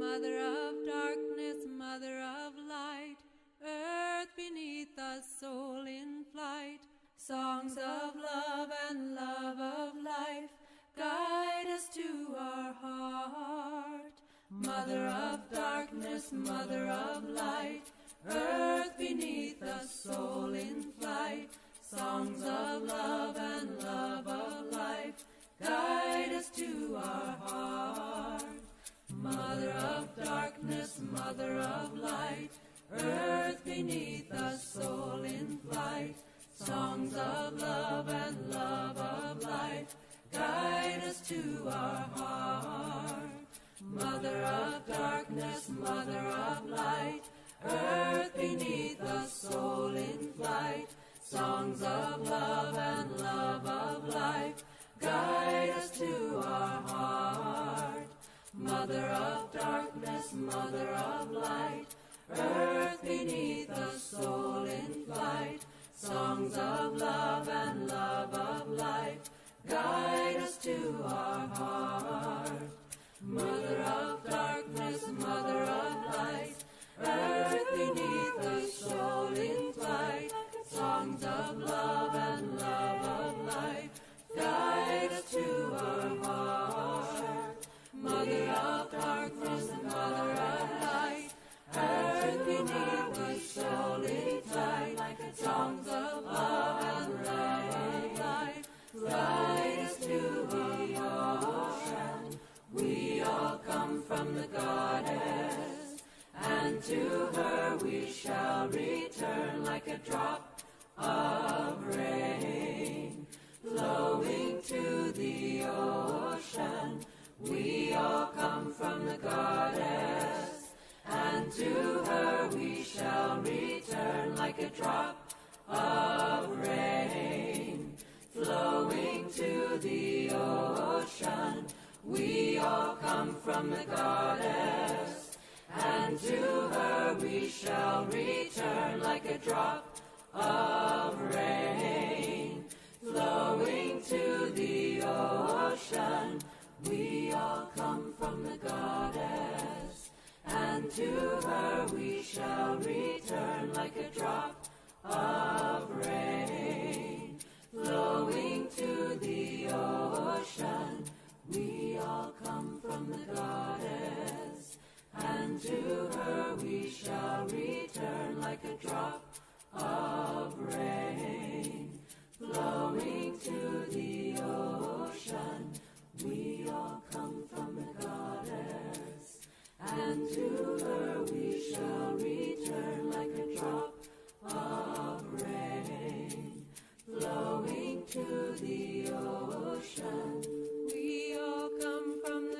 Mother of darkness, mother of light, earth beneath us, soul in flight, songs of love and love of life, guide us to our heart. Mother of darkness, mother of light, earth beneath us, soul in flight, songs of love and love of life, guide us to our heart. Mother of darkness, mother of light, earth beneath us, soul in flight, songs of love and love of life, guide us to our heart. Mother of darkness, mother of light, earth beneath us, soul in flight, songs of love and love of life, guide us to our heart. Mother of darkness, mother of light, earth beneath us, soul in flight, songs of love and love of life, guide us to our heart. Mother of darkness, mother of light, earth beneath us, soul in flight, songs of love and love of life, guide us to our heart. Mother of darkness, mother of light, earth beneath us, soul in flight, songs of love and love of life, guide us to the ocean. We all come from the goddess, and to her we shall return like a drop of rain, flowing to the ocean. We all come from the goddess, and to her we shall return like a drop of rain, flowing to the ocean. We all come from the goddess, and to her we shall return like a drop of rain, flowing to the ocean. We all come from the goddess, and to her we shall return like a drop of rain, flowing to the ocean. We all come from the goddess, and to her we shall return like a drop of rain, flowing to the ocean. We all come from the goddess, and to her we shall return like a drop of rain, flowing to the ocean. We all come from the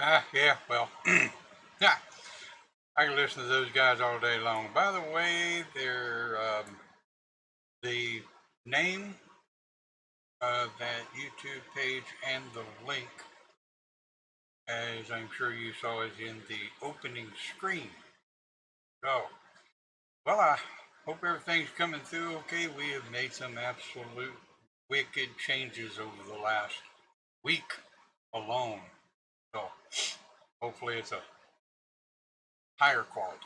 Yeah, well, yeah, I can listen to those guys all day long. By the way, the name of that YouTube page and the link, as I'm sure you saw, is in the opening screen. So, well, I hope everything's coming through okay. We have made some absolute wicked changes over the last week alone. So, hopefully, it's a higher quality.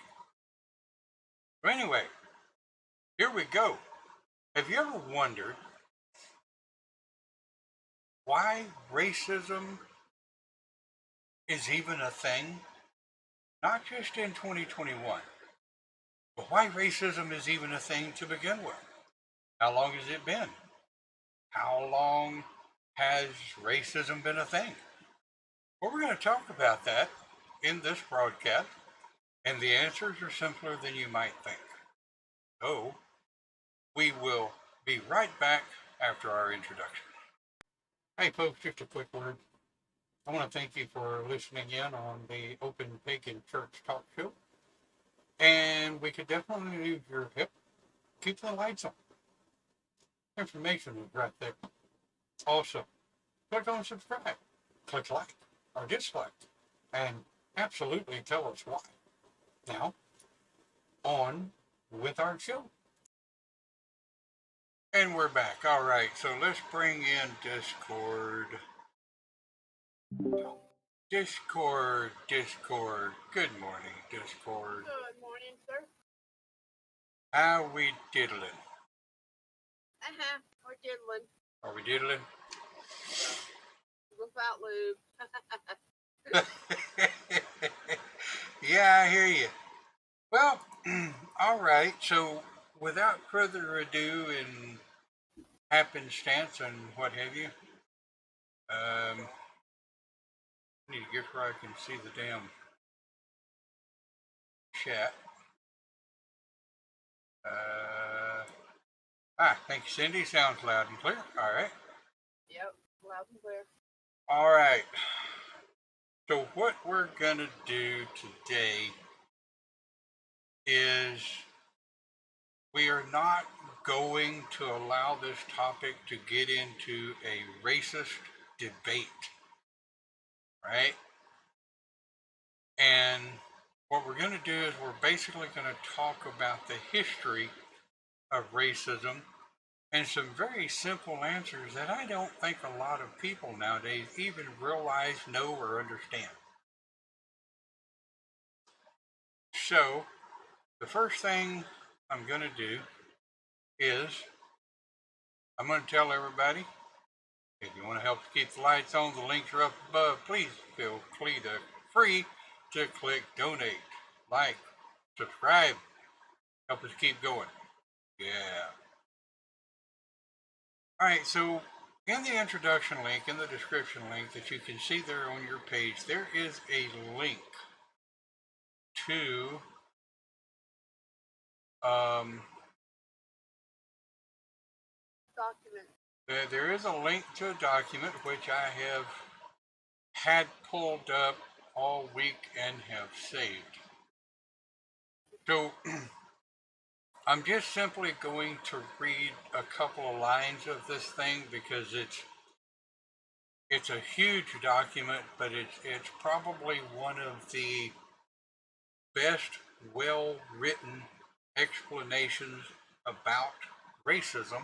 But anyway, here we go. Have you ever wondered why racism is even a thing? Not just in 2021, but why racism is even a thing to begin with? How long has it been? How long has racism been a thing? Well, we're going to talk about that in this broadcast, and the answers are simpler than you might think. So, we will be right back after our introduction. Hey, folks, just a quick word. I want to thank you for listening in on the Open Pagan Church Talk Show. And we could definitely use your help. Keep the lights on. Information is right there. Also, click on subscribe. Click like or dislike. And absolutely tell us why. Now, on with our show. And we're back. All right, so let's bring in Discord. Discord. Good morning, Discord. Good morning, sir. How we diddling? We're diddling Are we diddling? without lube. Yeah, I hear you. Well, all right. So, without further ado, and happenstance and what have you, I need to get where I can see the damn chat. Thank you, Cindy. Sounds loud and clear. All right. Yep, loud and clear. All right. So, what we're going to do today is we are not going to allow this topic to get into a racist debate, right? And what we're going to do is we're basically going to talk about the history of racism and some very simple answers that I don't think a lot of people nowadays even realize, know, or understand. So, the first thing I'm going to do is I'm going to tell everybody, if you want to help keep the lights on, the links are up above. Please feel free to click donate, like, subscribe, help us keep going. Yeah. All right, so in the introduction link, in the description link that you can see there on your page, there is a link to Document. there is a link to a document which I have had pulled up all week and have saved. So I'm just simply going to read a couple of lines of this thing because it's a huge document, but it's probably one of the best well-written explanations about racism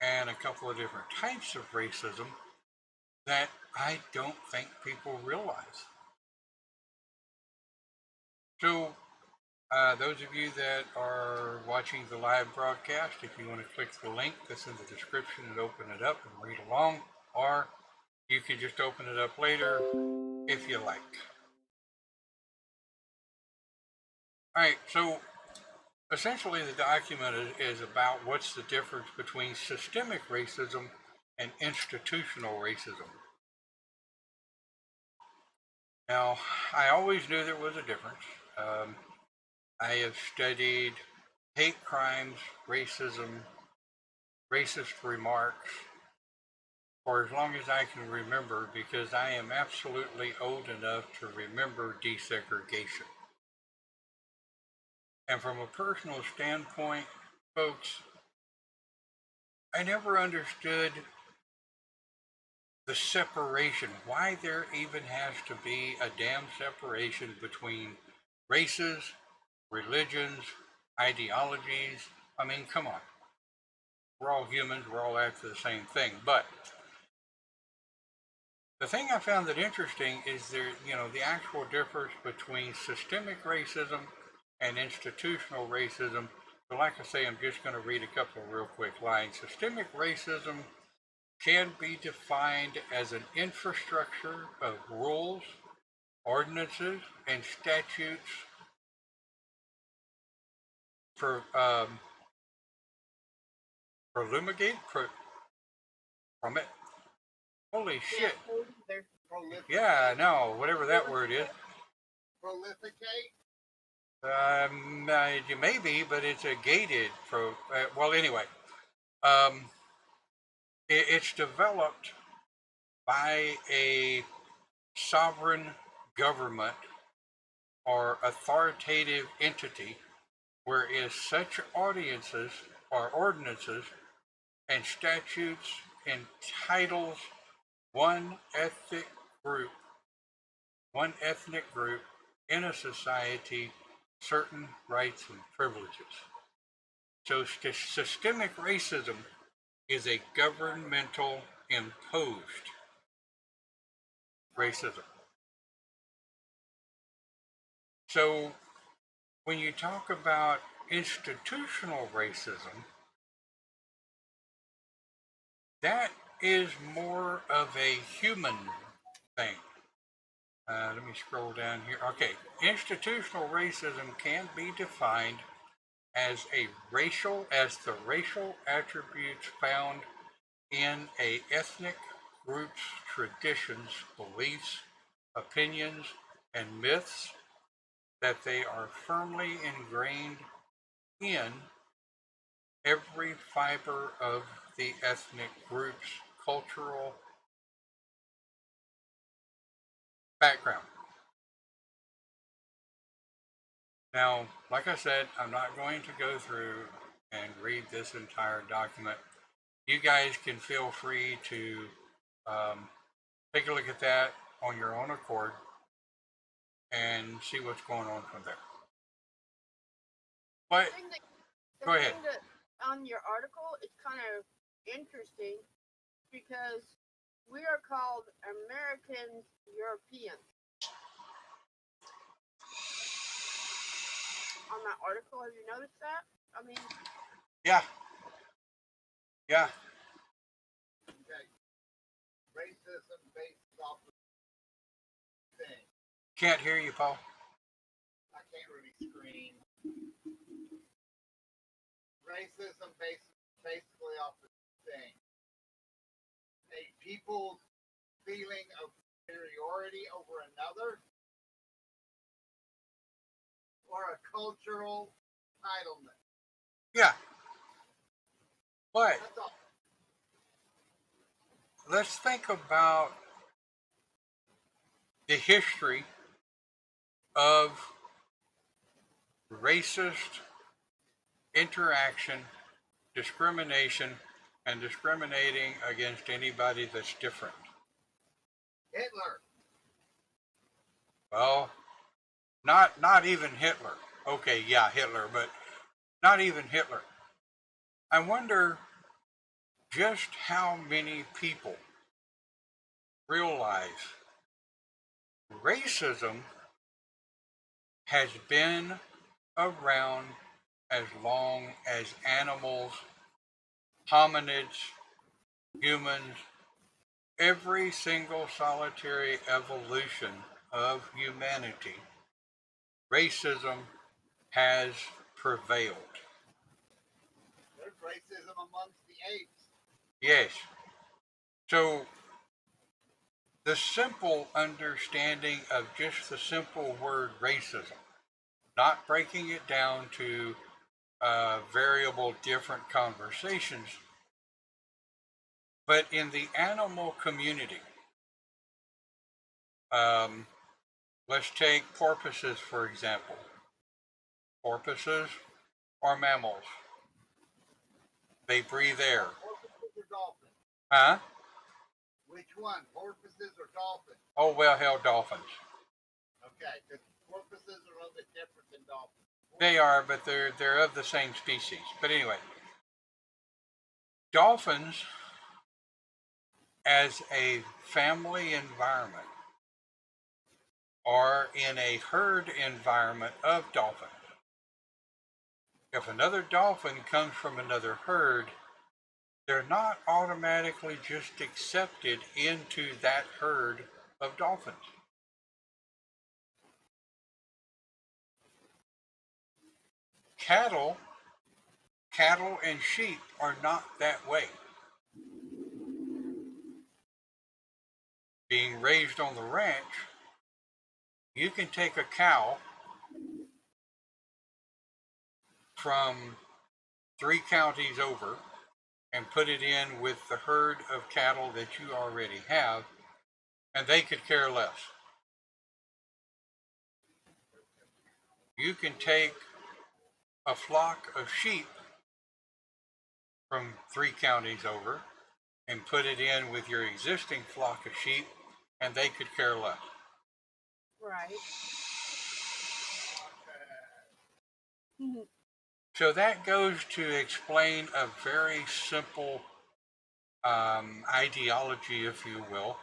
and a couple of different types of racism that I don't think people realize. So, those of you that are watching the live broadcast, if you want to click the link that's in the description and open it up and read along, or you can just open it up later if you like. All right, so essentially the document is about what's the difference between systemic racism and institutional racism. Now, I always knew there was a difference. I have studied hate crimes, racism, racist remarks, for as long as I can remember, because I am absolutely old enough to remember desegregation. And from a personal standpoint, folks, I never understood the separation, why there even has to be a damn separation between races, religions, ideologies. I mean, come on. We're all humans, we're all after the same thing. But the thing I found that interesting is the actual difference between systemic racism and institutional racism. But like I say, I'm just going to read a couple of real quick lines. Systemic racism can be defined as an infrastructure of rules, ordinances, and statutes for promulgate, permit. Holy shit! Yeah, no, whatever that word is. Prolificate? Maybe, but it's a gated well, anyway, um, it's developed by a sovereign government or authoritative entity, whereas such audiences or ordinances and statutes entitles one ethnic group, one ethnic group in a society certain rights and privileges. So systemic racism is a governmental imposed racism. So when you talk about institutional racism, that is more of a human thing. Let me scroll down here. Okay, institutional racism can be defined as the racial attributes found in a ethnic group's traditions, beliefs, opinions, and myths that they are firmly ingrained in every fiber of the ethnic group's cultural background. Now, like I said, I'm not going to go through and read this entire document. You guys can feel free to um, take a look at that on your own accord and see what's going on from there. But The go ahead. thing that on your article, it's kind of interesting because we are called American Europeans. On that article, have you noticed that? I mean, Yeah. Yeah. Okay. Racism based off of thing. Can't hear you, Paul. I can't really scream. Racism based basically off of thing. A people's feeling of superiority over another, or a cultural entitlement. Yeah. But That's all. let's think about the history of racist interaction, discrimination, and discriminating against anybody that's different. Hitler. Well, not even Hitler. Okay, yeah, Hitler, but not even Hitler. I wonder just how many people realize racism has been around as long as animals, hominids, humans, every single solitary evolution of humanity, racism has prevailed. There's racism amongst the apes. Yes. So the simple understanding of just the simple word racism, not breaking it down to variable different conversations, But in the animal community, um, let's take porpoises for example. Porpoises are mammals. They breathe air. Porpoises or dolphins? Huh? Which one? Porpoises or dolphins? Oh, well, hell, dolphins. Okay, because porpoises are a little bit different than dolphins. They are, but they're of the same species. But anyway, dolphins as a family environment or in a herd environment of dolphins. If another dolphin comes from another herd, they're not automatically just accepted into that herd of dolphins. Cattle, cattle and sheep are not that way. Being raised on the ranch, you can take a cow from 3 counties over and put it in with the herd of cattle that you already have, and they could care less. You can take a flock of sheep from 3 counties over and put it in with your existing flock of sheep, and they could care less. Right. So that goes to explain a very simple ideology, if you will.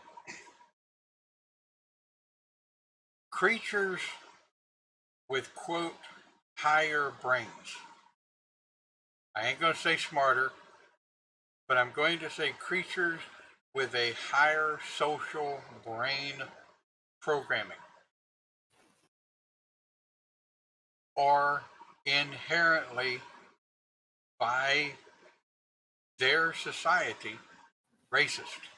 Creatures with, quote, higher brains. I ain't going to say smarter, but I'm going to say creatures with a higher social brain programming are inherently, by their society, racist.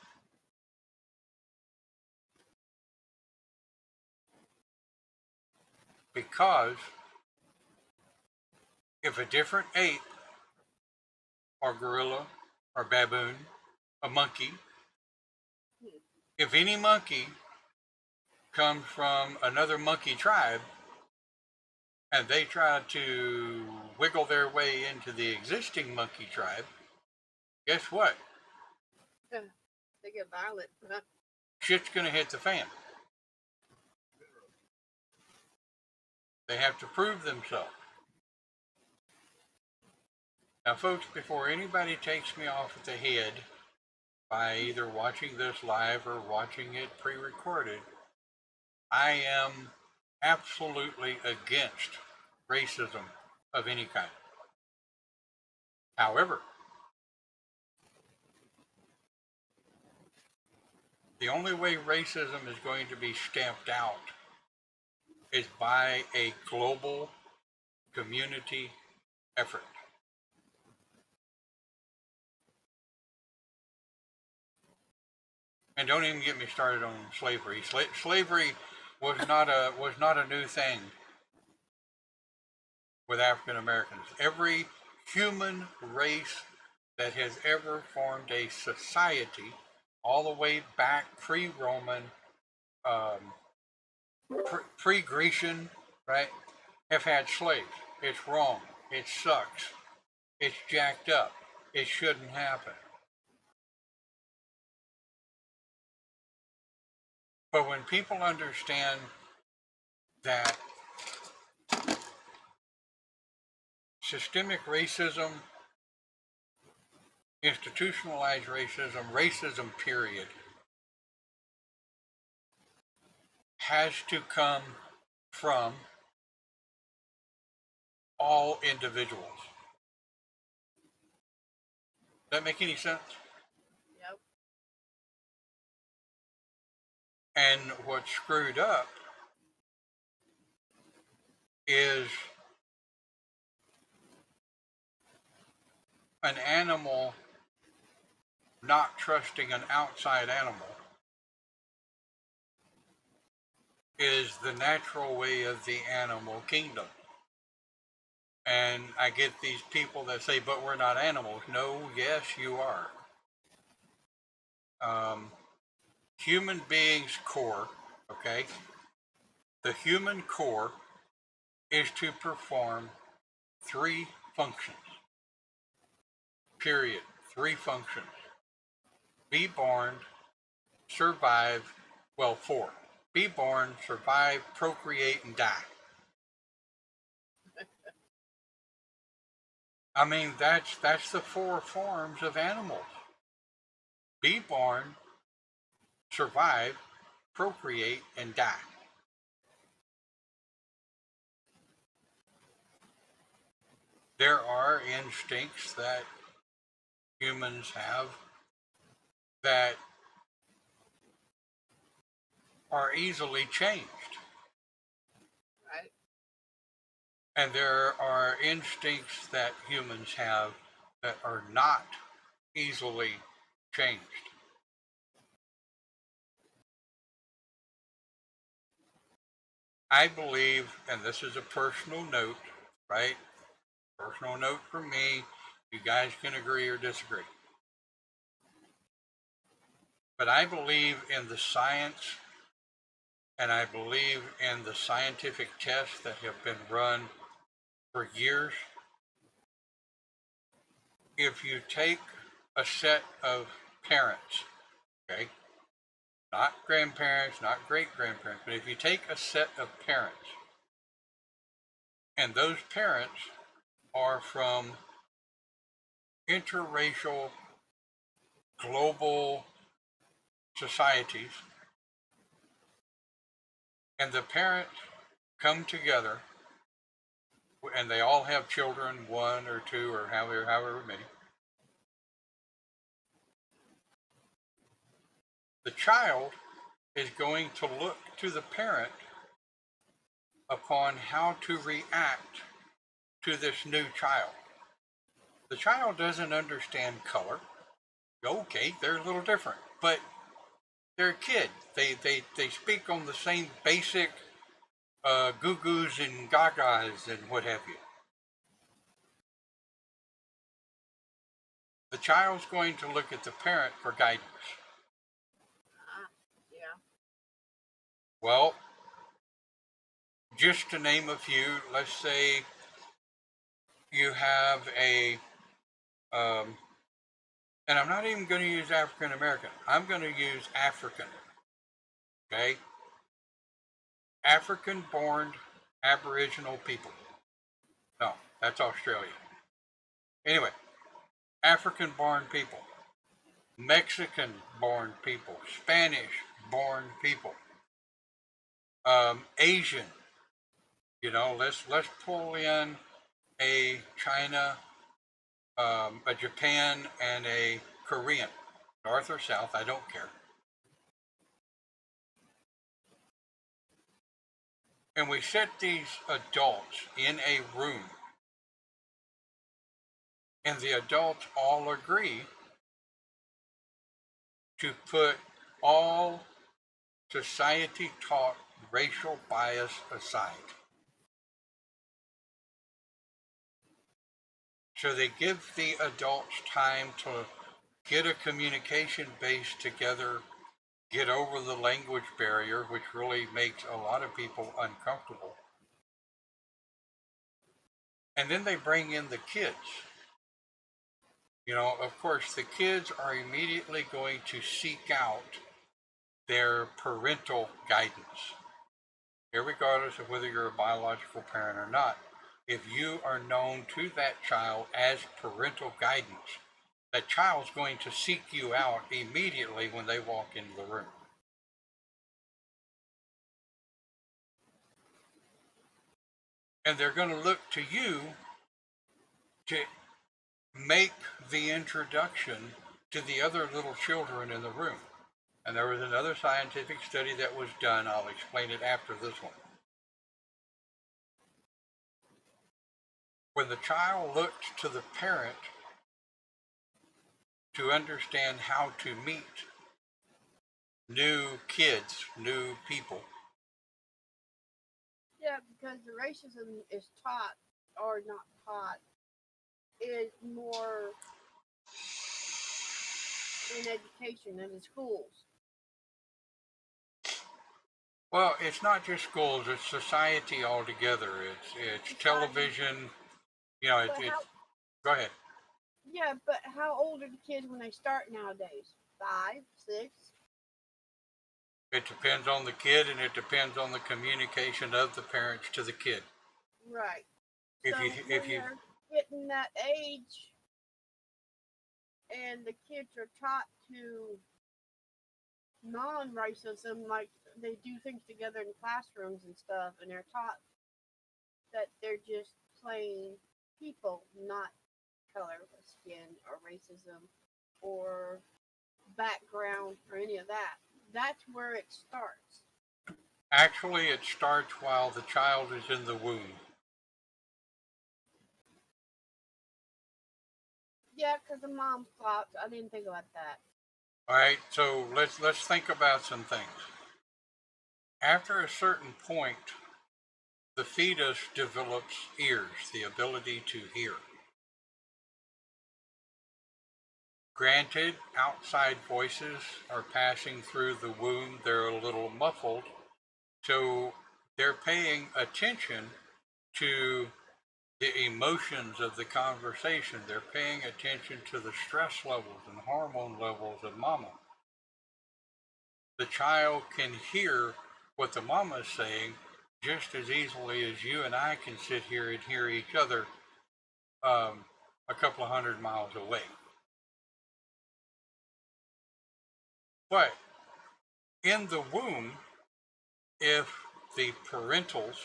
Because if a different ape or gorilla or baboon, a monkey, if any monkey comes from another monkey tribe and they try to wiggle their way into the existing monkey tribe, guess what? They get violent. Shit's gonna hit the fan. They have to prove themselves. Now, folks, before anybody takes me off the head by either watching this live or watching it pre-recorded, I am absolutely against racism of any kind. However, the only way racism is going to be stamped out is by a global community effort. And don't even get me started on slavery. Slavery was not a new thing with African Americans. Every human race that has ever formed a society, all the way back pre-Roman, um, pre-Grecian, right, have had slaves. It's wrong. It sucks. It's jacked up. It shouldn't happen. But when people understand that systemic racism, institutionalized racism, racism period, has to come from all individuals. Does that make any sense? Yep. And what's screwed up is an animal not trusting an outside animal is the natural way of the animal kingdom. And I get these people that say, but we're not animals. No, yes, you are. um, human beings' core, okay? The human core is to perform three functions, period. Three functions: be born, survive, well, four. Be born, survive, procreate, and die. I mean, that's the four forms of animals: be born, survive, procreate, and die. There are instincts that humans have that are easily changed. Right? And there are instincts that humans have that are not easily changed. I believe, and this is a personal note, right? Personal note from me. You guys can agree or disagree. But I believe in the science and I believe in the scientific tests that have been run for years. If you take a set of parents, okay, not grandparents, not great grandparents, but if you take a set of parents, and those parents are from interracial global societies, and the parents come together and they all have children, one or two or however many, the child is going to look to the parent upon how to react to this new child. The child doesn't understand color. Okay, they're a little different, but they're a kid. They speak on the same basic goo-goos and gagas and what have you. The child's going to look at the parent for guidance. Yeah. Well, just to name a few, let's say you have um, and I'm not even going to use African American. I'm going to use African. Okay, African born Aboriginal people. No, that's Australia. Anyway, African born people, Mexican born people, Spanish born people, Asian. Let's pull in a China, a Japan, and a Korean, North or South, I don't care. And we set these adults in a room, and the adults all agree to put all society taught racial bias aside. So they give the adults time to get a communication base together, get over the language barrier, which really makes a lot of people uncomfortable. And then they bring in the kids. Of course, the kids are immediately going to seek out their parental guidance, regardless of whether you're a biological parent or not. If you are known to that child as parental guidance, that child's going to seek you out immediately when they walk into the room. And they're going to look to you to make the introduction to the other little children in the room. And there was another scientific study that was done. I'll explain it after this one. When the child looked to the parent to understand how to meet new kids, new people. Yeah, because the racism is taught or not taught is more in education and in schools. Well, it's not just schools; it's society altogether. It's television. You know, But it's. how? Go ahead. Yeah, but how old are the kids when they start nowadays? 5, 6. It depends on the kid, and it depends on the communication of the parents to the kid. Right. If you So if when you they're getting that age, and the kids are taught to non-racism, like they do things together in classrooms and stuff, and they're taught that they're just plain people, not color of skin or racism or background or any of that. That's where it starts. actually, it starts while the child is in the womb. Yeah, because the mom flopped. I didn't think about that. All right, so let's think about some things. After a certain point, the fetus develops ears, the ability to hear. Granted, outside voices are passing through the womb, they're a little muffled, so they're paying attention to the emotions of the conversation. They're paying attention to the stress levels and hormone levels of mama. The child can hear what the mama is saying just as easily as you and I can sit here and hear each other um, a couple of 100 miles away. But in the womb, if the parentals,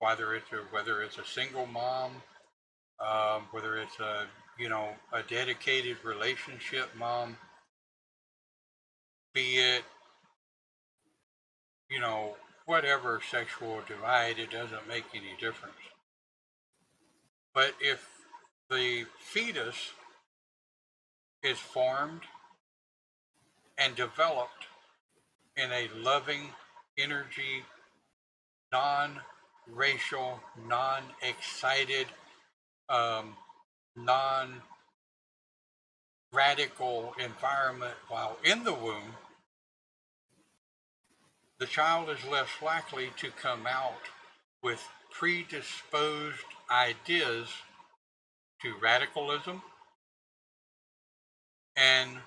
whether it's a single mom, whether it's a dedicated relationship mom, be it you know whatever sexual divide, it doesn't make any difference. But if the fetus is formed and developed in a loving energy, non-racial, non-excited, um, non-radical environment while in the womb, the child is less likely to come out with predisposed ideas to radicalism and,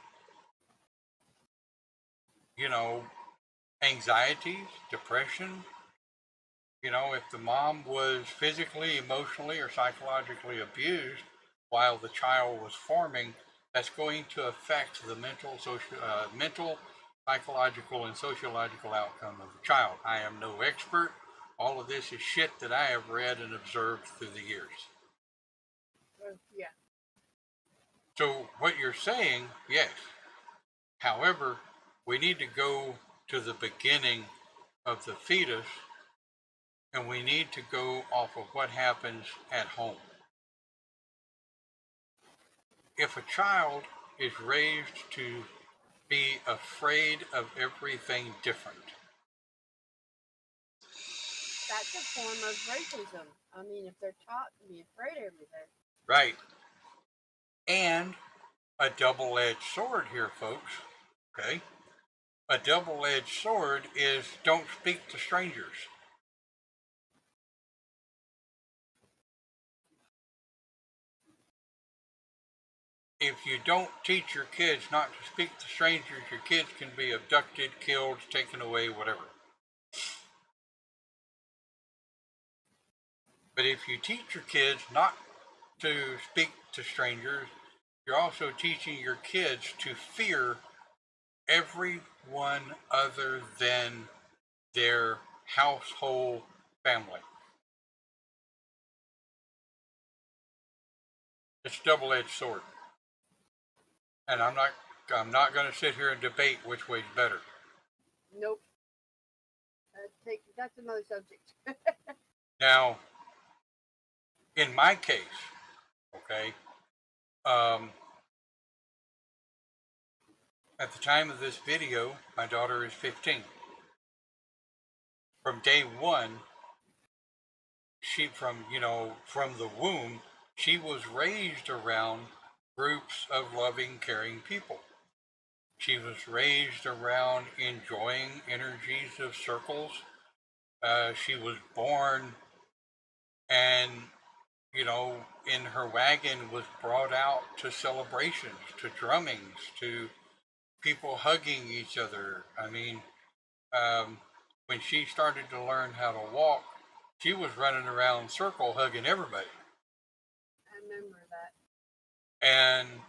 you know, anxieties, depression. If the mom was physically, emotionally, or psychologically abused while the child was forming, that's going to affect the mental, psychological, and sociological outcome of the child. I am no expert. All of this is shit that I have read and observed through the years. Yeah. So what you're saying, yes. However, we need to go to the beginning of the fetus, and we need to go off of what happens at home. If a child is raised to be afraid of everything different, That's a form of racism. I mean, if they're taught to be afraid of everything. right? And a double edged sword here, folks, okay? A double edged sword is don't speak to strangers. If you don't teach your kids not to speak to strangers, your kids can be abducted, killed, taken away, whatever. But if you teach your kids not to speak to strangers, you're also teaching your kids to fear everyone other than their household family. It's a double-edged sword. And I'm not going to sit here and debate which way's better. Nope. That's another subject. Now, in my case, okay, um, at the time of this video, my daughter is 15. From day one, from the womb, she was raised around groups of loving, caring people. She was raised around enjoying energies of circles. She was born and, in her wagon was brought out to celebrations, to drummings, to people hugging each other. I mean, um, when she started to learn how to walk, she was running around circle hugging everybody. I remember that. And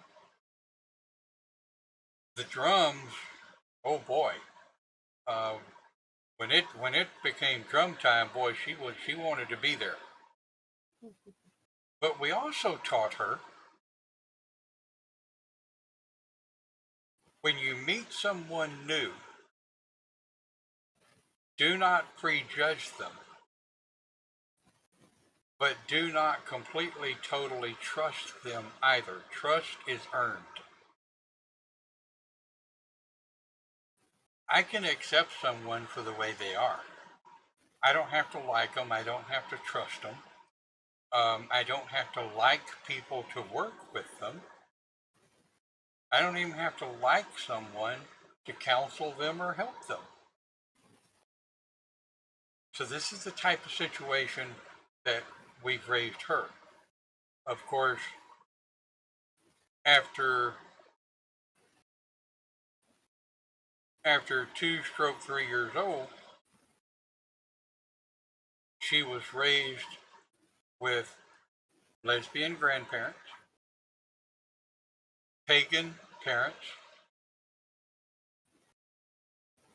the drums, oh boy, uh, when it became drum time, boy, she wanted to be there. But we also taught her, when you meet someone new, do not prejudge them, but do not completely, totally trust them either. Trust is earned. I can accept someone for the way they are. I don't have to like them. I don't have to trust them. I don't have to like people to work with them. I don't even have to like someone to counsel them or help them. So this is the type of situation that we've raised her. Of course, after after 2-3 years old, she was raised with lesbian grandparents, pagan parents,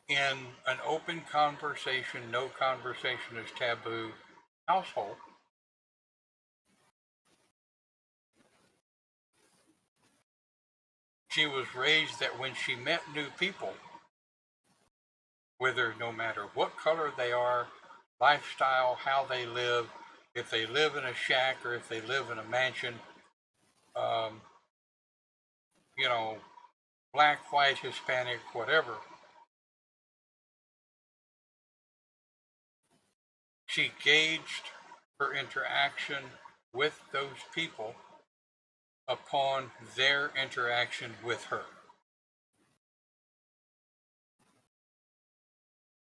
in an open conversation, no conversation is taboo household. She was raised that when she met new people, whether no matter what color they are, lifestyle, how they live, if they live in a shack or if they live in a mansion, um, you know, black, white, Hispanic, whatever, she gauged her interaction with those people upon their interaction with her.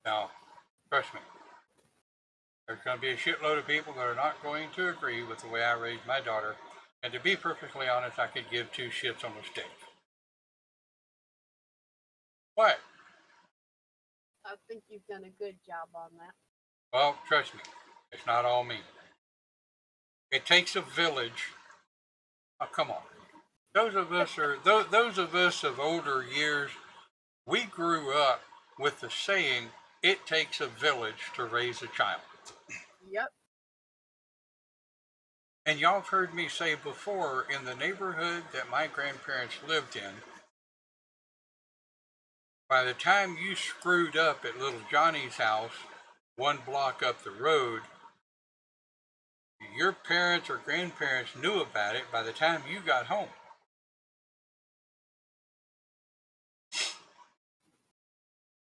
Now, trust me, there's going to be a shitload of people that are not going to agree with the way I raised my daughter. And to be perfectly honest, I could give two shits on a stick. But, I think you've done a good job on that. well, trust me, it's not all me. It takes a village. Oh, come on. Those of us of older years. We grew up with the saying, "It takes a village to raise a child." Yep. And y'all have heard me say before, in the neighborhood that my grandparents lived in, by the time you screwed up at little Johnny's house, one block up the road, your parents or grandparents knew about it by the time you got home.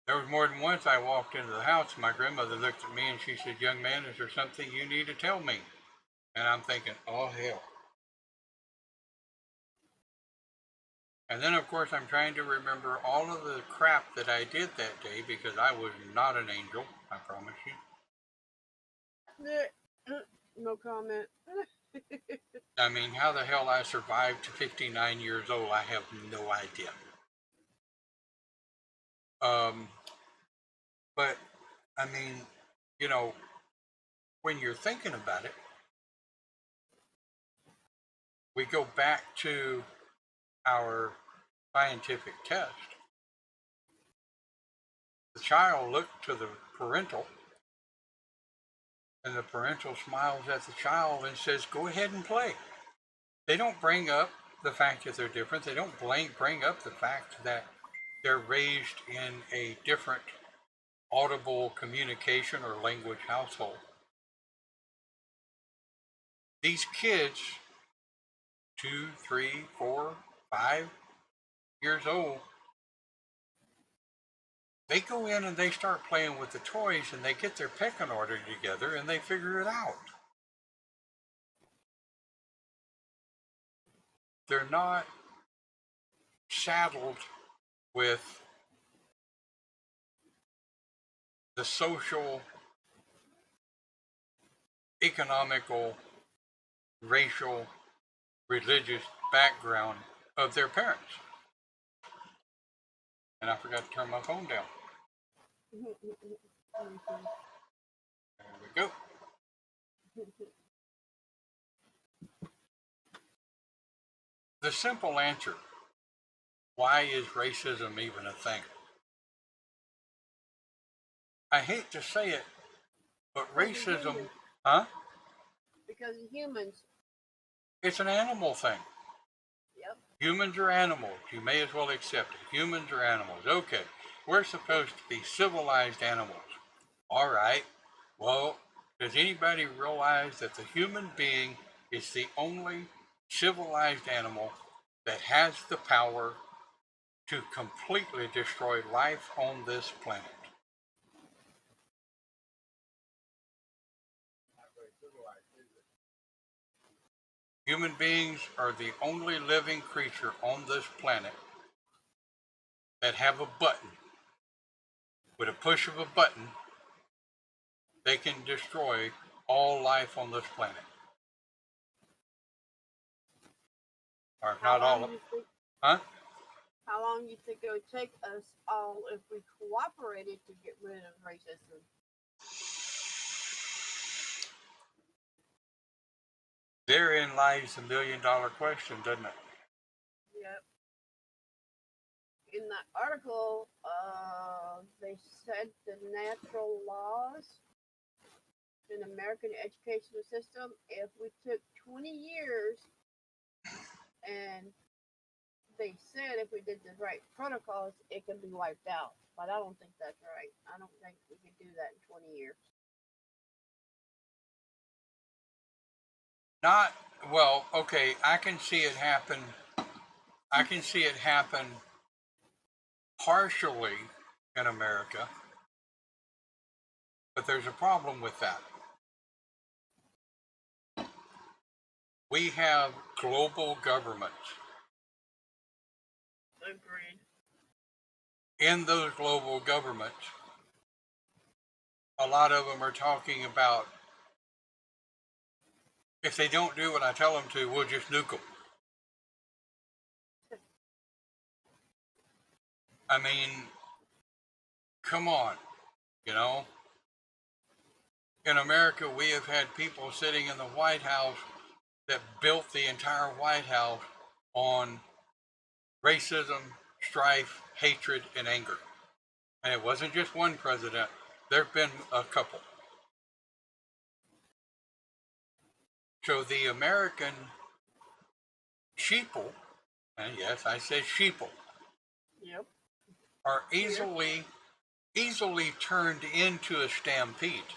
There was more than once I walked into the house and my grandmother looked at me and she said, "Young man, is there something you need to tell me?" And I'm thinking, oh hell. And then, of course, I'm trying to remember all of the crap that I did that day because I was not an angel, I promise you. No comment. I mean, how the hell I survived to 59 years old, I have no idea. But, I mean, you know, when you're thinking about it, we go back to our scientific test. The child looked to the parental, and the parental smiles at the child and says, "Go ahead and play." They don't bring up the fact that they're different. They don't bring up the fact that they're raised in a different audible communication or language household. These kids, 2, 3, 4, 5 years old, they go in and they start playing with the toys and they get their pecking order together and they figure it out. They're not saddled with the social, economical, racial, religious background of their parents. And I forgot to turn my phone down. There we go. The simple answer, why is racism even a thing? I hate to say it, but racism, huh? Because of humans. It's an animal thing. Yep. Humans are animals. You may as well accept it. Humans are animals. Okay. We're supposed to be civilized animals. All right. Well, does anybody realize that the human being is the only civilized animal that has the power to completely destroy life on this planet? Human beings are the only living creature on this planet that have a button. With a push of a button, they can destroy all life on this planet. Or not all of it. Huh? How long do you think it would take us all if we cooperated to get rid of racism? Therein lies the $1,000,000 question, doesn't it? Yep. In that article, they said the natural laws in the American educational system, if we took 20 years and they said if we did the right protocols, it can be wiped out. But I don't think that's right. I don't think we could do that in 20 years. Not, well, okay, I can see it happen. I can see it happen partially in America, but there's a problem with that. We have global governments. Agreed. In those global governments, a lot of them are talking about if they don't do what I tell them to, we'll just nuke them. I mean, come on, you know? In America, we have had people sitting in the White House that built the entire White House on racism, strife, hatred, and anger. And it wasn't just one president, there have been a couple. So the American sheeple, and yes, I said sheeple, Yep. are easily turned into a stampede,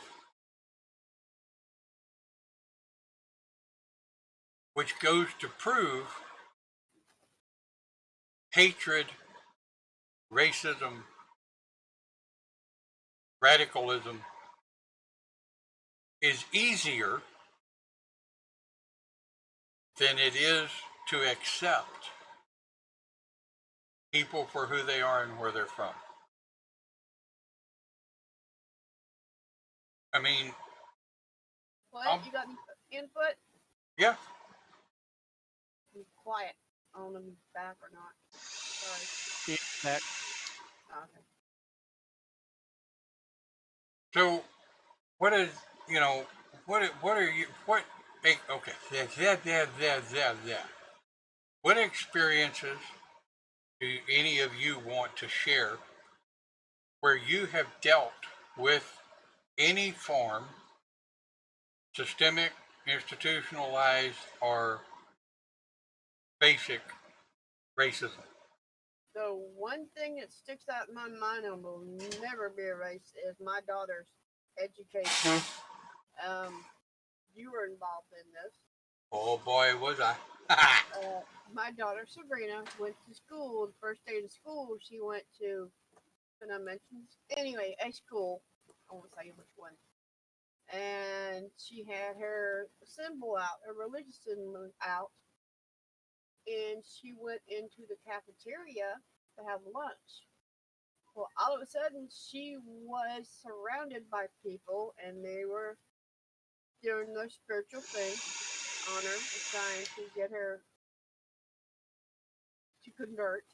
which goes to prove hatred, racism, radicalism is easier than it is to accept people for who they are and where they're from. I mean, What? You got any input? yeah. Be quiet. I don't know if he's back or not. Sorry. Yeah, that Okay. So, what is what are you okay? Yeah. What experiences do any of you want to share where you have dealt with any form, systemic, institutionalized, or basic racism? So one thing that sticks out in my mind and will never be erased is my daughter's education. You were involved in this. Oh boy, was I! My daughter Sabrina went to school. The first day of school, she went to. Can I mention? Anyway, a school. I won't tell you which one. And she had her symbol out, her religious symbol out, and she went into the cafeteria to have lunch. Well, all of a sudden, she was surrounded by people, and they were doing their spiritual thing on her, trying to get her to convert.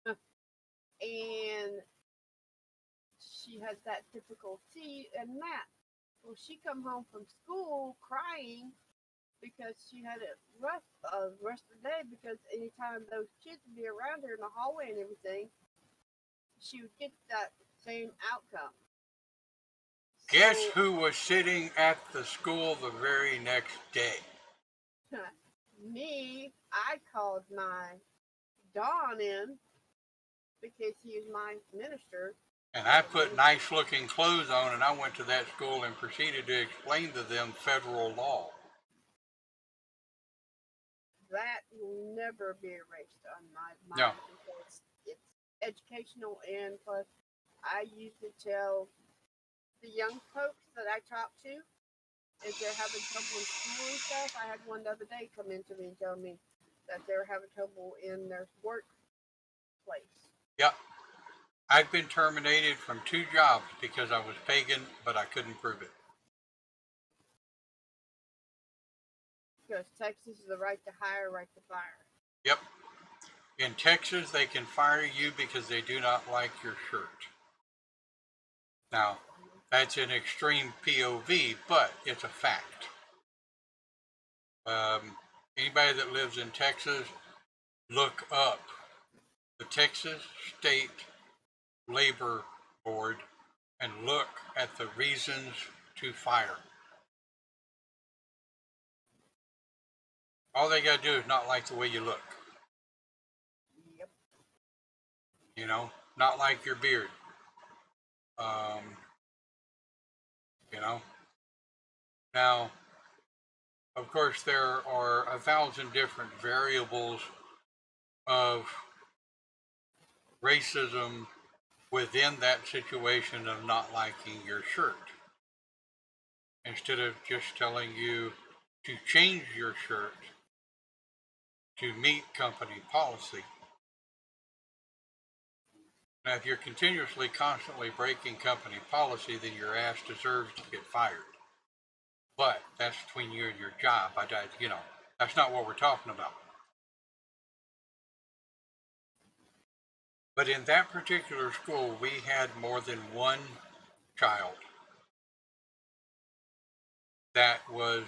And she had that difficulty in that. Well, she come home from school crying because she had a rough rest of the day, because anytime those kids would be around her in the hallway and everything, she would get that same outcome. Guess So, who was sitting at the school the very next day? me, I called my Don in because he is my minister. And I put nice looking clothes on and I went to that school and proceeded to explain to them federal law. That will never be erased on my No. mind because it's educational, and plus I usually tell the young folks that I talk to if they're having trouble in school and stuff. I had one the other day come in to me and tell me that they're having trouble in their workplace. Yep. I've been terminated from 2 jobs because I was pagan, but I couldn't prove it. Because Texas is the right to hire, right to fire. Yep. In Texas, they can fire you because they do not like your shirt. Now, that's an extreme POV, but it's a fact. Anybody that lives in Texas, look up the Texas State Labor Board and look at the reasons to fire. All they got to do is not like the way you look. Yep. You know, not like your beard. You know. Now, of course, there are 1,000 different variables of racism within that situation of not liking your shirt. Instead of just telling you to change your shirt to meet company policy. Now, if you're continuously, constantly breaking company policy, then your ass deserves to get fired. But that's between you and your job. That's not what we're talking about. But in that particular school, we had more than one child that was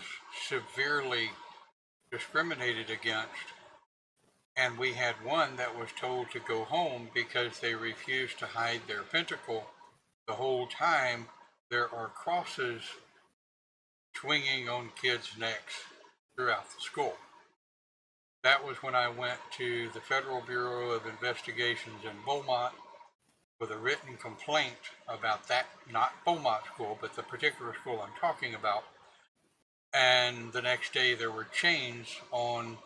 severely discriminated against. And we had one that was told to go home because they refused to hide their pentacle. The whole time there are crosses swinging on kids' necks throughout the school. That was when I went to the Federal Bureau of Investigations in Beaumont with a written complaint about that, not Beaumont school, but the particular school I'm talking about. And the next day there were chains on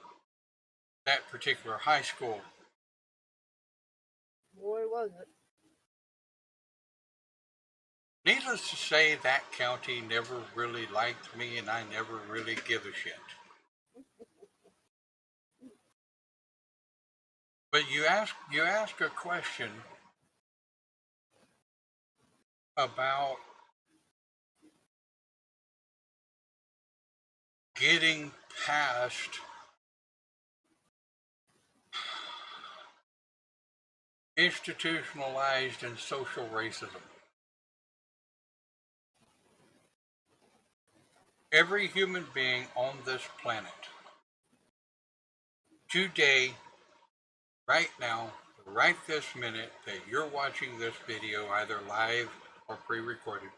that particular high school. Boy, was it. Needless to say, that county never really liked me, and I never really give a shit. But you ask a question about getting past institutionalized and social racism. Every human being on this planet today, right now, right this minute that you're watching this video, either live or pre-recorded,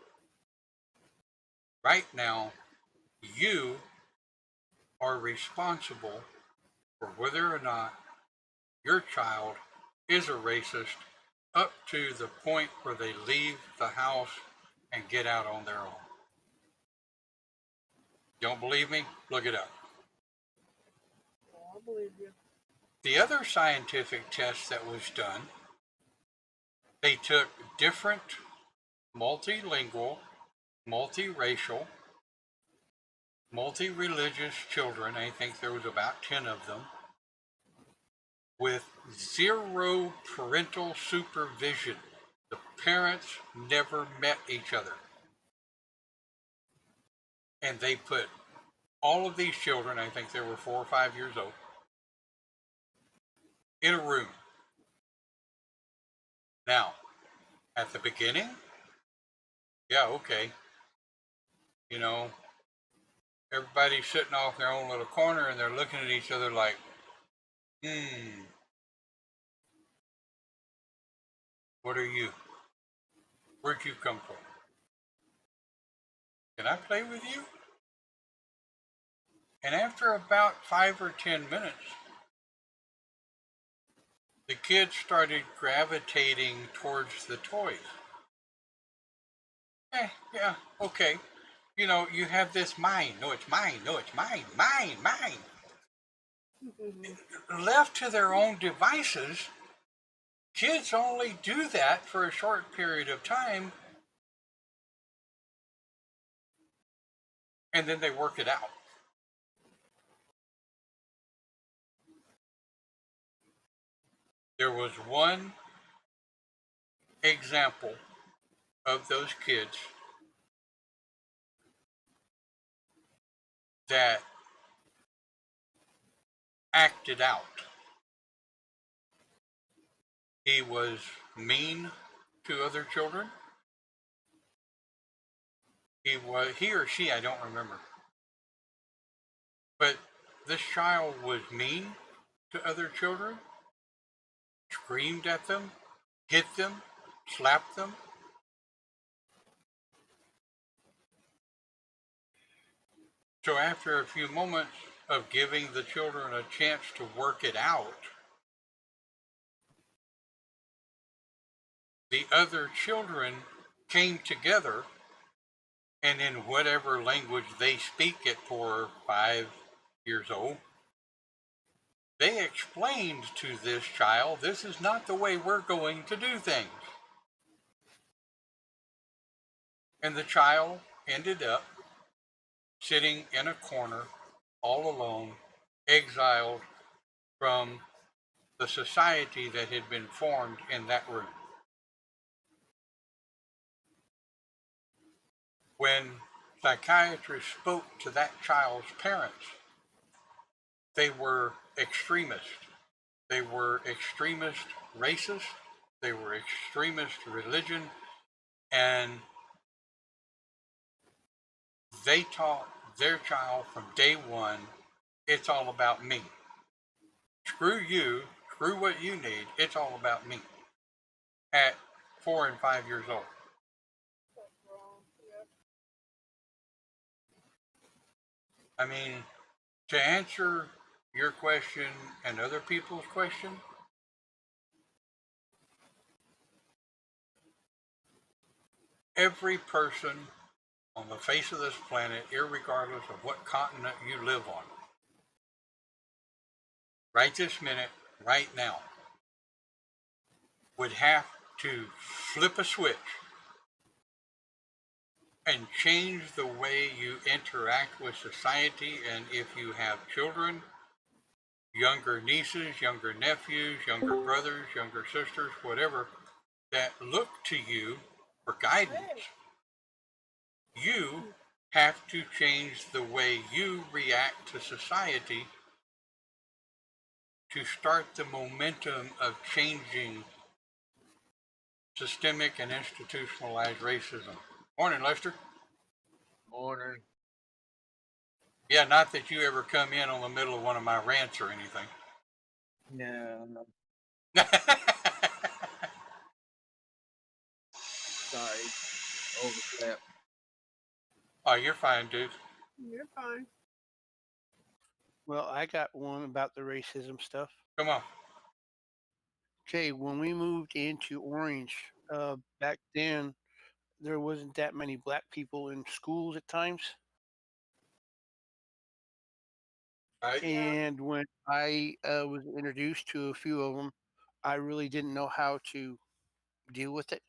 right now, you are responsible for whether or not your child is a racist up to the point where they leave the house and get out on their own. Don't believe me? Look it up. Oh, I believe you. The other scientific test that was done, they took different multilingual, multiracial, multi-religious children. I think there was about 10 of them, with zero parental supervision. The parents never met each other. And they put all of these children, I think they were 4 or 5 years old, in a room. Now, at the beginning, yeah, okay, you know, everybody's sitting off their own little corner and they're looking at each other like, what are you? Where'd you come from? Can I play with you? And after about 5 or 10 minutes, the kids started gravitating towards the toys. Yeah, okay. You know, you have this mine. No, it's mine. No, it's mine. Mine, mine. Left to their own devices, kids only do that for a short period of time and then they work it out. There was one example of those kids that acted out. He was mean to other children. He or she, I don't remember. But this child was mean to other children, screamed at them, hit them, slapped them. So after a few moments of giving the children a chance to work it out, the other children came together and in whatever language they speak at 4 or 5 years old, they explained to this child, this is not the way we're going to do things. And the child ended up sitting in a corner, all alone, exiled from the society that had been formed in that room. When psychiatrists spoke to that child's parents, they were extremists. They were extremist racists. They were extremist religion. And they taught their child from day one, it's all about me. Screw you, screw what you need, it's all about me. At 4 and 5 years old. I mean, to answer your question and other people's question, every person on the face of this planet, irregardless of what continent you live on, right this minute, right now, would have to flip a switch and change the way you interact with society. And if you have children, younger nieces, younger nephews, younger brothers, younger sisters, whatever, that look to you for guidance, you have to change the way you react to society to start the momentum of changing systemic and institutionalized racism. Morning, Lester. Morning. Yeah, not that you ever come in on the middle of one of my rants or anything. No, sorry. Overlap. Oh, you're fine, dude. You're fine. Well, I got one about the racism stuff. Come on. Okay, when we moved into Orange, back then, there wasn't that many black people in schools at times. Right. And when I was introduced to a few of them, I really didn't know how to deal with it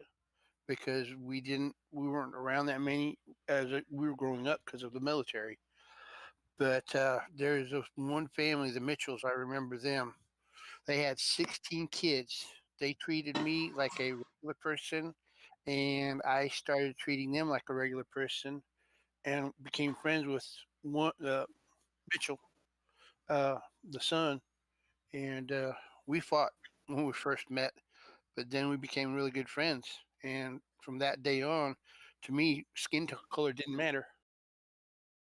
because we weren't around that many we were growing up because of the military. But there's one family, the Mitchells. I remember them. They had 16 kids. They treated me like a regular person, and I started treating them like a regular person, and became friends with one Mitchell, uh, the son, and we fought when we first met, but then we became really good friends. And from that day on, to me, skin color didn't matter.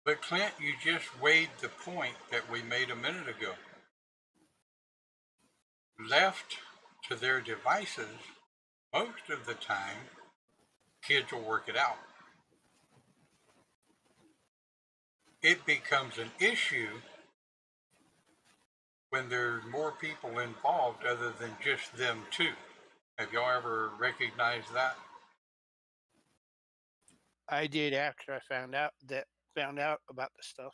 But Clint, you just weighed the point that we made a minute ago. Left to their devices, most of the time, kids will work it out. It becomes an issue when there's more people involved other than just them two. Have y'all ever recognized that? I did after I found out about the stuff.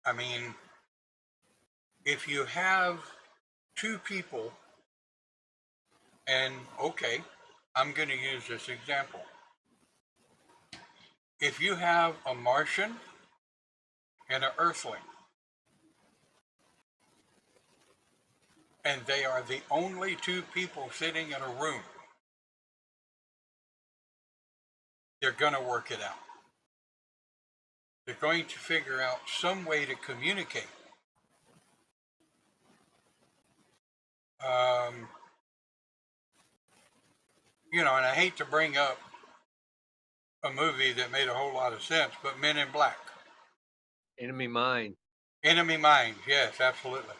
I mean, if you have two people, and okay, I'm going to use this example. If you have a Martian and an Earthling, and they are the only two people sitting in a room, they're going to work it out. They're going to figure out some way to communicate. Um, and I hate to bring up a movie that made a whole lot of sense, but Men in Black. Enemy mine. Enemy Mine, yes, absolutely.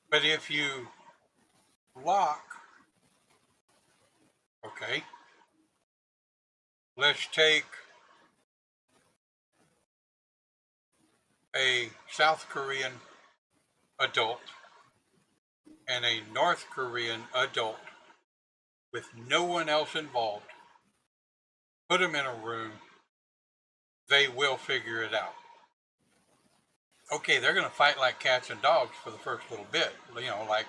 But if you lock, okay, let's take a South Korean adult and a North Korean adult with no one else involved, put them in a room, they will figure it out. Okay, they're going to fight like cats and dogs for the first little bit, like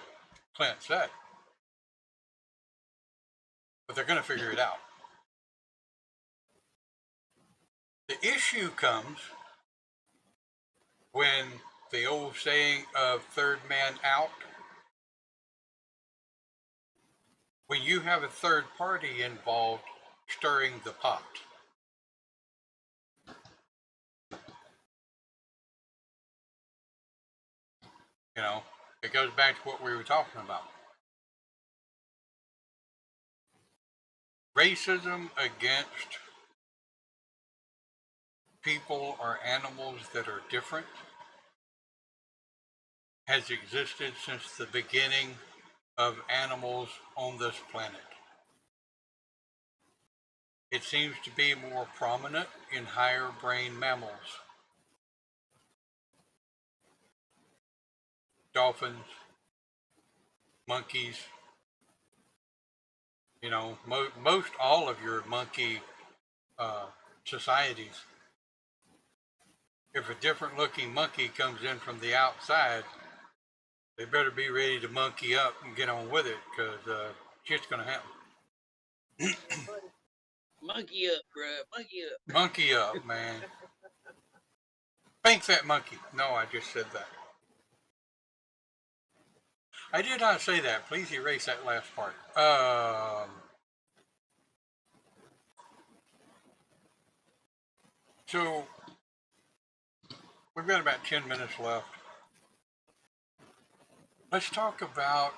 Clint said. But they're going to figure it out. The issue comes when the old saying of third man out, when you have a third party involved stirring the pot. It goes back to what we were talking about. Racism against people or animals that are different has existed since the beginning of animals on this planet. It seems to be more prominent in higher brain mammals. Dolphins, monkeys, most all of your monkey societies. If a different looking monkey comes in from the outside, they better be ready to monkey up and get on with it, because shit's going to happen. Monkey up, bruh. Monkey up. Monkey up, man. Spank that monkey. No, I just said that. I did not say that. Please erase that last part. So, we've got about 10 minutes left. Let's talk about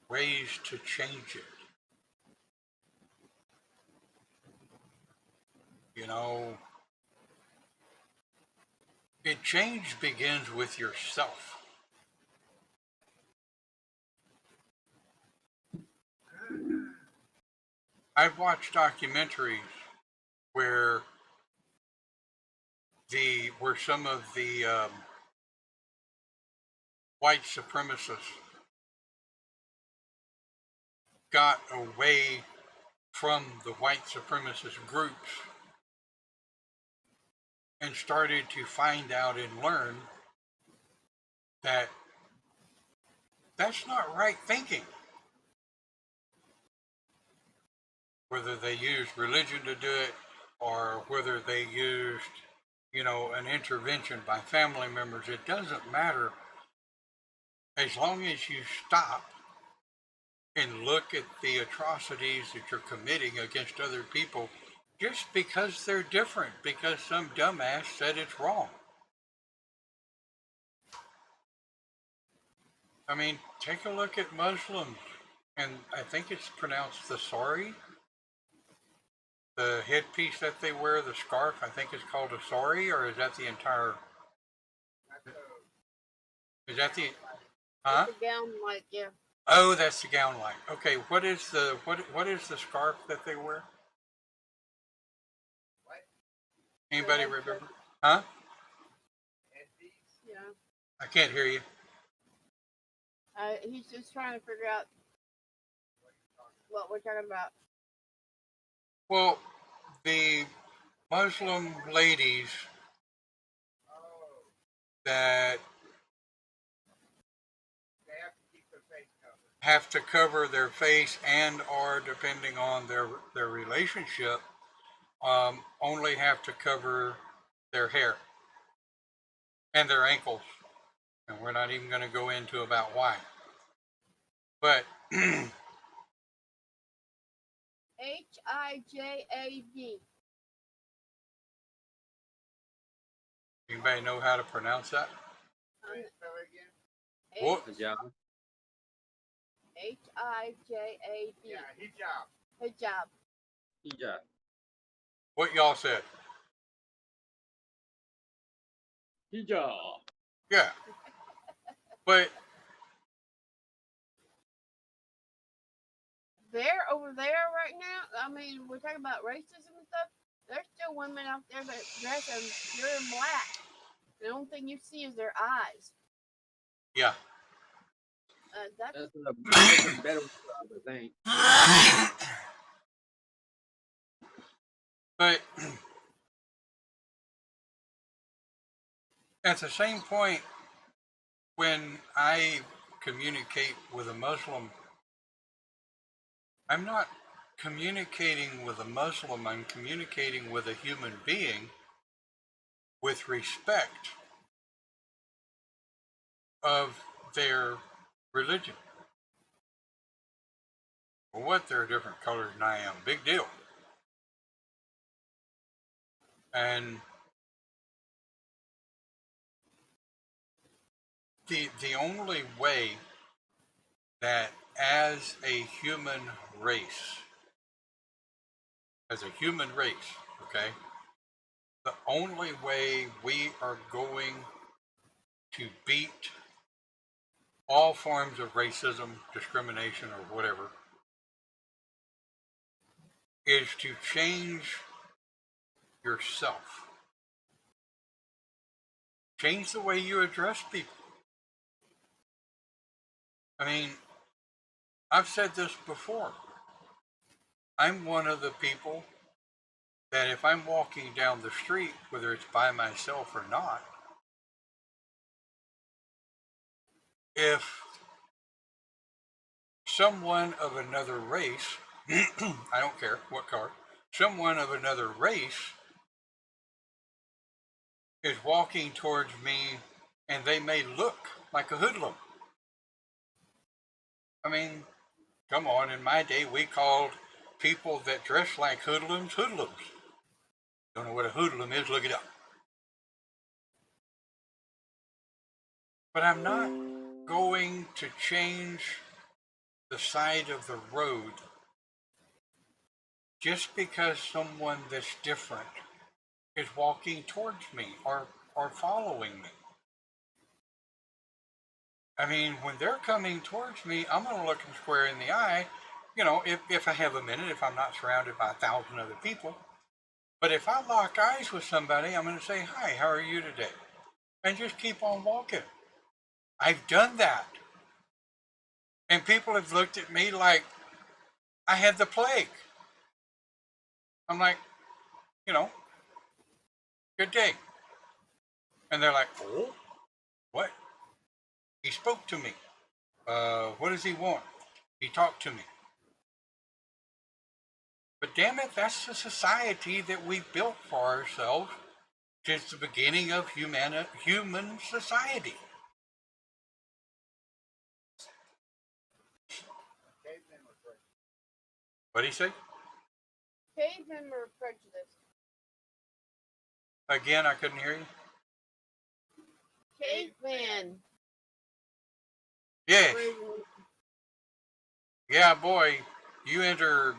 ways to change it. Change begins with yourself. I've watched documentaries where some of the white supremacists got away from the white supremacist groups and started to find out and learn that that's not right thinking. Whether they used religion to do it or whether they used an intervention by family members. It doesn't matter as long as you stop and look at the atrocities that you're committing against other people just because they're different, because some dumbass said it's wrong. I mean, take a look at Muslims, and I think it's pronounced the sari, the headpiece that they wear, the scarf. I think it's called a sari, or is that the entire? Is that the? Huh? It's a gown, like, yeah. Oh, that's the gown like. Okay, what is the scarf that they wear? What? Anybody headpiece. remember? Huh? Headpiece? Yeah. I can't hear you. He's just trying to figure out what we're talking about. Well, the Muslim ladies Oh, that they have to keep their face covered. have to cover their face and or depending on their relationship, only have to cover their hair and their ankles. And we're not even going to go into about why. But Hijab. anybody know how to pronounce that? Say it spell it again? What? Hijab. Hijab. Yeah, hijab. Hijab. Hijab. What y'all said? Hijab. Yeah. But They're over there right now. I mean, we're talking about racism and stuff. There's still women out there that dress in pure black. The only thing you see is their eyes. yeah. That's That's a better job, I think. But at the same point, when I communicate with a Muslim, I'm not communicating with a Muslim, I'm communicating with a human being with respect of their religion. For what, they're different colors than I am. Big deal. And the only way that as a human race, okay, the only way we are going to beat all forms of racism, discrimination, or whatever is to change yourself. Change the way you address people. I mean, I've said this before. I'm one of the people that if I'm walking down the street, whether it's by myself or not, if someone of another race, I don't care what color, someone of another race is walking towards me and they may look like a hoodlum. I mean, come on, in my day we called people that dress like hoodlums hoodlums. Don't know what a hoodlum is, look it up. But I'm not going to change the side of the road just because someone that's different is walking towards me or following me. I mean, when they're coming towards me, I'm going to look them square in the eye, if I have a minute, if I'm not surrounded by 1,000 other people. But if I lock eyes with somebody, I'm going to say, hi, how are you today? And just keep on walking. I've done that. And people have looked at me like I had the plague. I'm like, good day. And they're like, oh, what? He spoke to me. What does he want? He talked to me. But damn it, that's the society that we built for ourselves since the beginning of human society. Cavemen were first. What do you say? Cavemen were prejudiced. Again, I couldn't hear you. Caveman. Yes. were even- Yeah, boy, you enter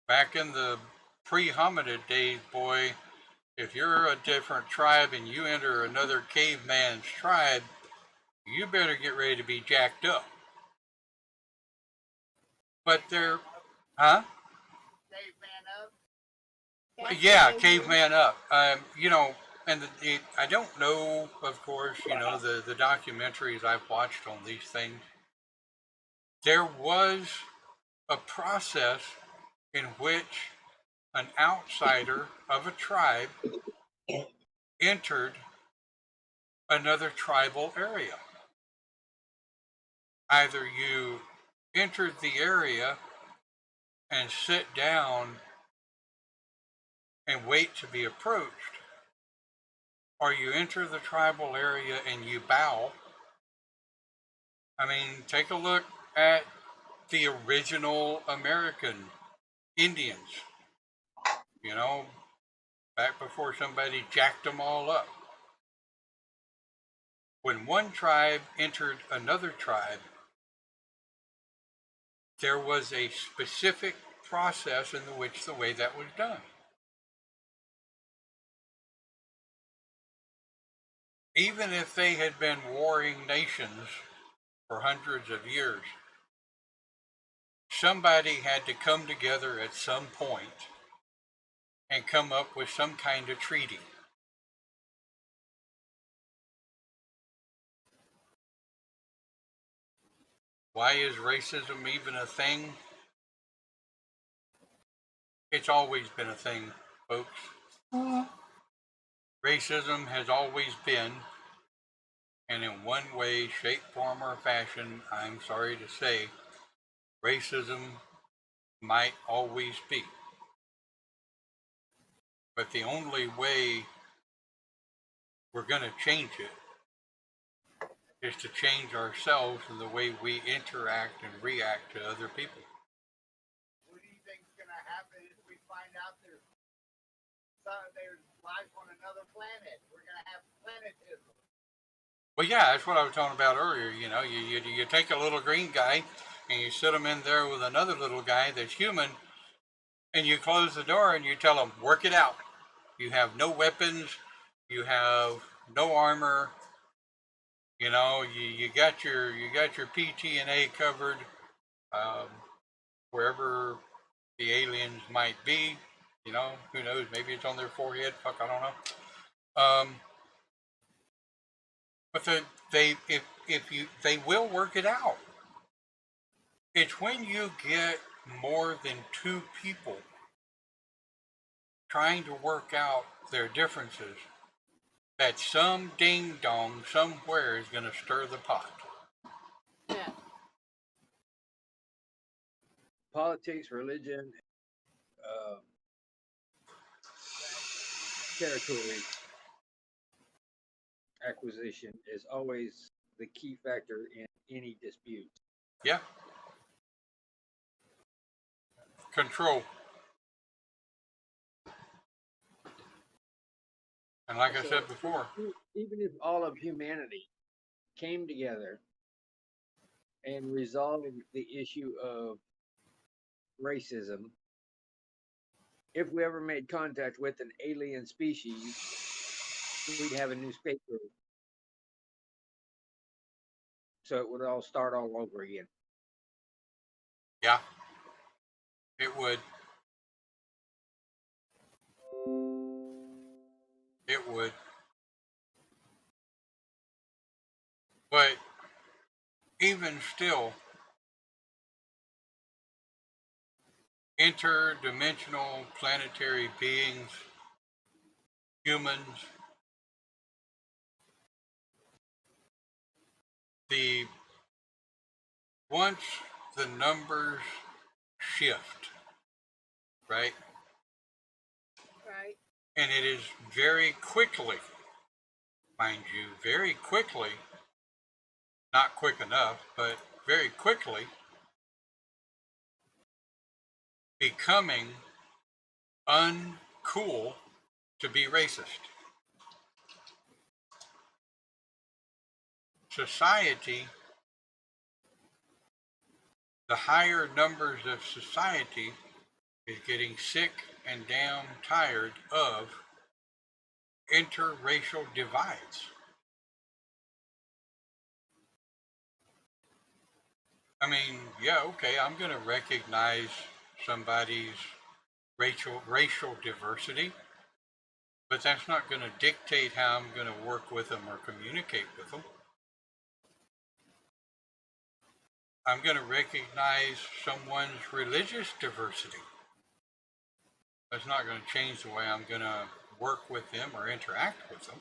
back in the pre-hominid days, boy. If you're a different tribe and you enter another caveman's tribe, you better get ready to be jacked up. But they're, huh? Caveman up. Yeah, caveman. caveman up. And I don't know, of course, the documentaries I've watched on these things. There was a process in which an outsider of a tribe entered another tribal area. Either you entered the area and sit down and wait to be approached, or you enter the tribal area and you bow. I mean, take a look at the original American Indians, you know, back before somebody jacked them all up. When one tribe entered another tribe, there was a specific process in which the way that was done. Even if they had been warring nations for hundreds of years, somebody had to come together at some point and come up with some kind of treaty. Why is racism even a thing? It's always been a thing, folks. Racism has always been, and in one way, shape, form, or fashion, I'm sorry to say, racism might always be. But the only way we're going to change it is to change ourselves and the way we interact and react to other people. What do you think's gonna happen if we find out there's life on another planet? We're gonna have planetism. Well, yeah, that's what I was talking about earlier. You take a little green guy and you sit him in there with another little guy that's human, and you close the door and you tell them, work it out. You have no weapons, you have no armor. You got your PTNA covered, um, wherever the aliens might be. Who knows? Maybe it's on their forehead. Fuck, I don't know. But they will work it out. It's when you get more than two people trying to work out their differences that some ding dong somewhere is going to stir the pot. Yeah. Politics, religion, uh, territory acquisition is always the key factor in any dispute. Yeah. Control. And like I So, said before, even if all of humanity came together and resolved the issue of racism, if we ever made contact with an alien species, we'd have a new scapegoat. So it would all start all over again. yeah, it would. It would. But even still, interdimensional planetary beings, humans, the once the numbers shift, right? Right. And it is very quickly, mind you, very quickly, not quick enough, but very quickly becoming uncool to be racist. Society, the higher numbers of society, is getting sick and damn tired of interracial divides. I mean, yeah, okay, I'm going to recognize somebody's racial diversity, but that's not going to dictate how I'm going to work with them or communicate with them. I'm going to recognize someone's religious diversity. That's not going to change the way I'm going to work with them or interact with them.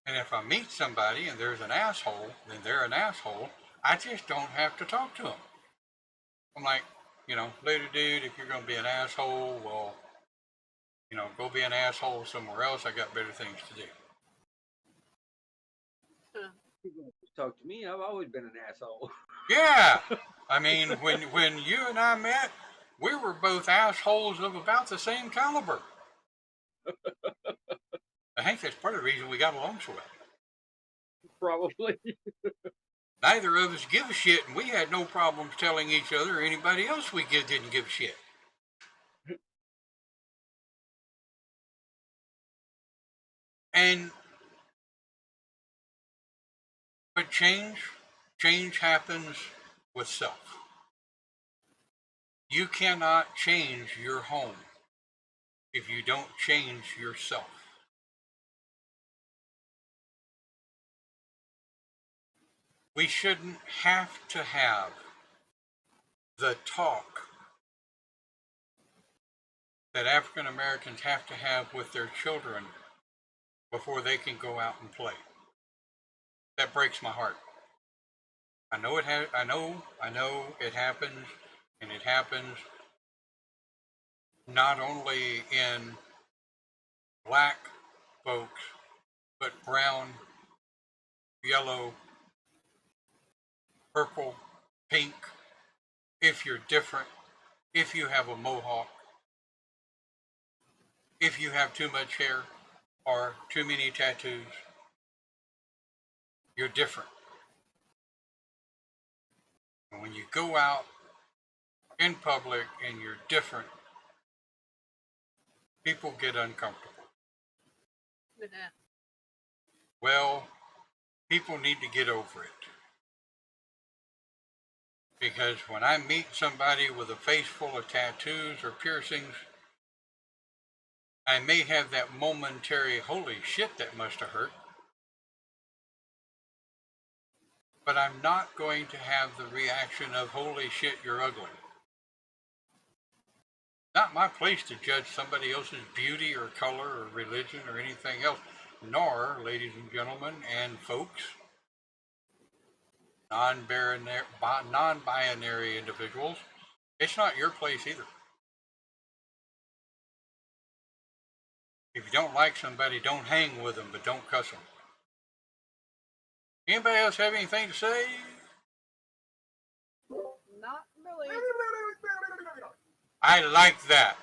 And if I meet somebody and there's an asshole, then they're an asshole. I just don't have to talk to them. I'm like, later, dude, if you're going to be an asshole, well, go be an asshole somewhere else. I got better things to do. People talk to me. I've always been an asshole. Yeah. I mean, when you and I met, we were both assholes of about the same caliber. I think that's part of the reason we got along so well. Probably. Neither of us give a shit, and we had no problems telling each other or anybody else didn't give a shit. But change happens with self. You cannot change your home if you don't change yourself. We shouldn't have to have the talk that African Americans have to have with their children before they can go out and play. That breaks my heart. I know it happens, and it happens not only in black folks, but brown, yellow, purple, pink. If you're different, if you have a mohawk, if you have too much hair or too many tattoos, you're different. And when you go out in public and you're different, people get uncomfortable. With that. Well, people need to get over it. Because when I meet somebody with a face full of tattoos or piercings, I may have that momentary, holy shit, that must have hurt. But I'm not going to have the reaction of, holy shit, you're ugly. Not my place to judge somebody else's beauty or color or religion or anything else, nor, ladies and gentlemen and folks, non-binary individuals, it's not your place either. If you don't like somebody, don't hang with them, but don't cuss them. Anybody else have anything to say? Not really. I like that.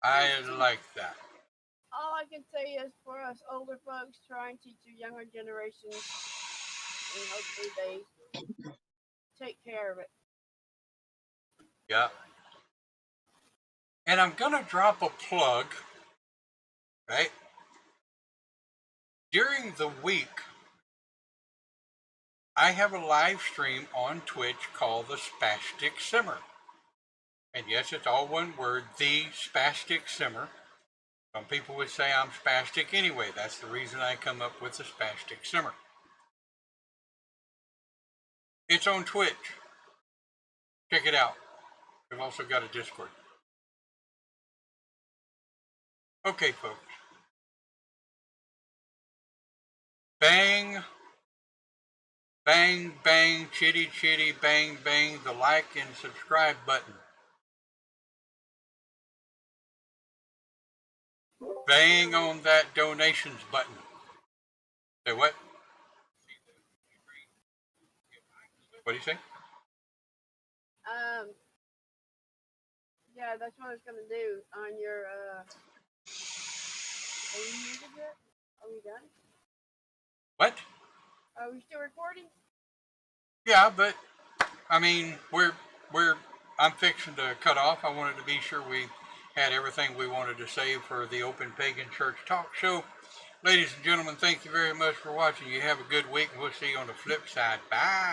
I like that. All I can say is for us older folks, try and teach your younger generations, hopefully they take care of it. Yeah. And I'm going to drop a plug, right? During the week, I have a live stream on Twitch called the Spastic Simmer. And yes, it's all one word, the Spastic Simmer. Some people would say I'm spastic anyway. That's the reason I come up with the Spastic Simmer. It's on Twitch. Check it out. We've also got a Discord. Okay, folks. Bang, Bang, bang, chitty, chitty, bang, bang, the like and subscribe button. Bang on that donations button. Say what? What do you say? Yeah, that's what I was gonna do on your. Are you muted yet? Are we done? What? Are we still recording? Yeah, but I mean, I'm fixing to cut off. I wanted to be sure we had everything we wanted to say for the Open Pagan Church Talk Show. Ladies and gentlemen, thank you very much for watching. You have a good week, and we'll see you on the flip side. Bye.